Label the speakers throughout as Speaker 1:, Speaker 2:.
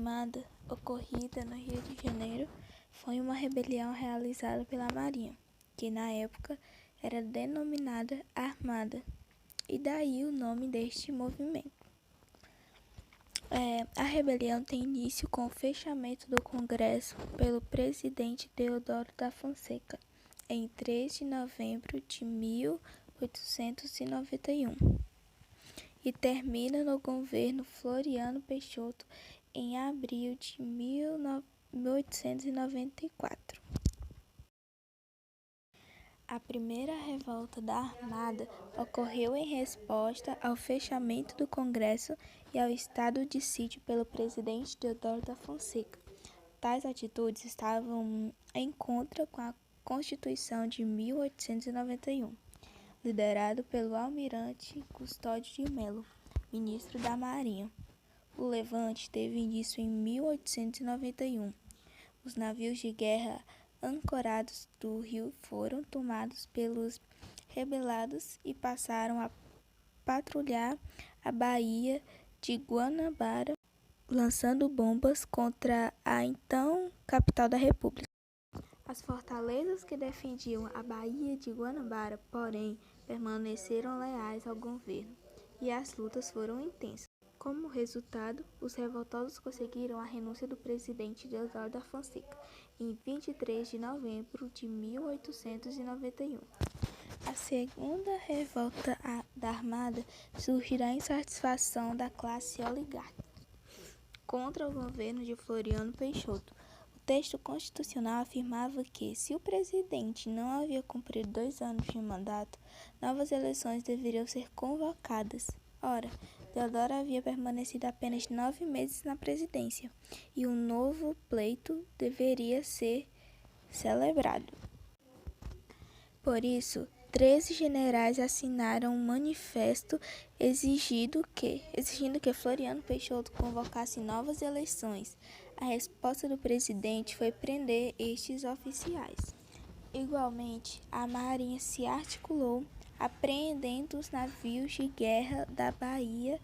Speaker 1: Armada, ocorrida no Rio de Janeiro, foi uma rebelião realizada pela Marinha, que na época era denominada Armada, e daí o nome deste movimento. A rebelião tem início com o fechamento do Congresso pelo presidente Deodoro da Fonseca, em 3 de novembro de 1891, e termina no governo Floriano Peixoto em abril de 1894. A primeira revolta da Armada ocorreu em resposta ao fechamento do Congresso e ao estado de sítio pelo presidente Deodoro da Fonseca. Tais atitudes estavam em contra com a Constituição de 1891, liderado pelo almirante Custódio de Melo, ministro da Marinha. O levante teve início em 1891. Os navios de guerra ancorados do rio foram tomados pelos rebelados e passaram a patrulhar a Baía de Guanabara, lançando bombas contra a então capital da República. As fortalezas que defendiam a Baía de Guanabara, porém, permaneceram leais ao governo, e as lutas foram intensas. Como resultado, os revoltosos conseguiram a renúncia do presidente Deodoro da Fonseca em 23 de novembro de 1891. A segunda revolta da Armada surge da insatisfação da classe oligárquica contra o governo de Floriano Peixoto. O texto constitucional afirmava que, se o presidente não havia cumprido 2 anos de mandato, novas eleições deveriam ser convocadas. Ora, Deodoro havia permanecido apenas 9 meses na presidência, e um novo pleito deveria ser celebrado. Por isso, 13 generais assinaram um manifesto exigindo que Floriano Peixoto convocasse novas eleições. A resposta do presidente foi prender estes oficiais. Igualmente, a Marinha se articulou, apreendendo os navios de guerra da Baía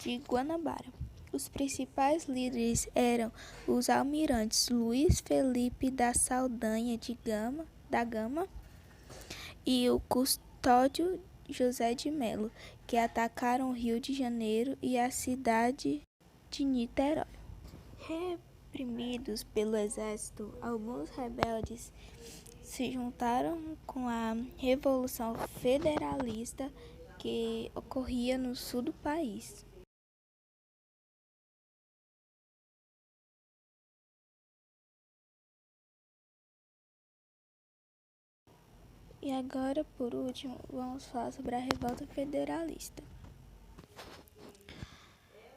Speaker 1: de Guanabara. Os principais líderes eram os almirantes Luiz Felipe da Saldanha da Gama e o Custódio José de Melo, que atacaram o Rio de Janeiro e a cidade de Niterói. Reprimidos pelo exército, alguns rebeldes se juntaram com a Revolução Federalista que ocorria no sul do país. E agora, por último, vamos falar sobre a Revolta Federalista.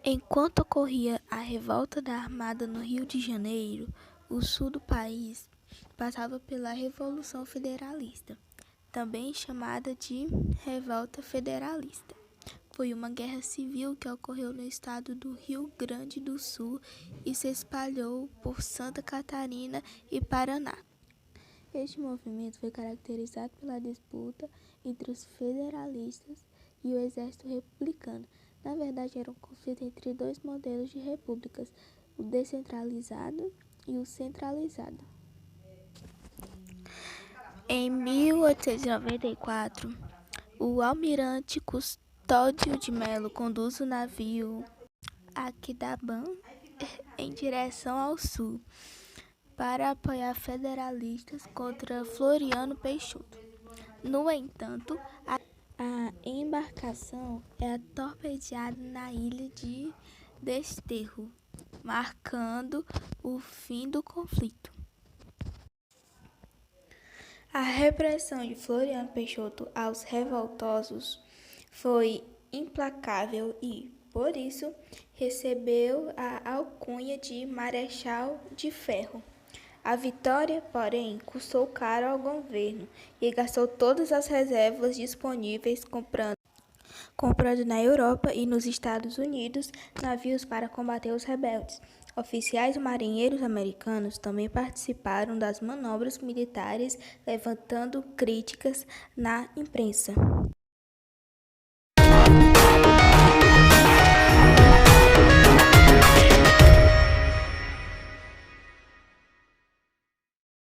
Speaker 1: Enquanto ocorria a Revolta da Armada no Rio de Janeiro, o sul do país passava pela Revolução Federalista, também chamada de Revolta Federalista. Foi uma guerra civil que ocorreu no estado do Rio Grande do Sul e se espalhou por Santa Catarina e Paraná. Este movimento foi caracterizado pela disputa entre os federalistas e o exército republicano. Na verdade, era um conflito entre 2 modelos de repúblicas, o descentralizado e o centralizado. Em 1894, o almirante Custódio de Melo conduz o navio Aquidauana em direção ao sul para apoiar federalistas contra Floriano Peixoto. No entanto, a embarcação é torpedeada na ilha de Desterro, marcando o fim do conflito. A repressão de Floriano Peixoto aos revoltosos foi implacável e, por isso, recebeu a alcunha de Marechal de Ferro. A vitória, porém, custou caro ao governo e gastou todas as reservas disponíveis comprando na Europa e nos Estados Unidos navios para combater os rebeldes. Oficiais e marinheiros americanos também participaram das manobras militares, levantando críticas na imprensa.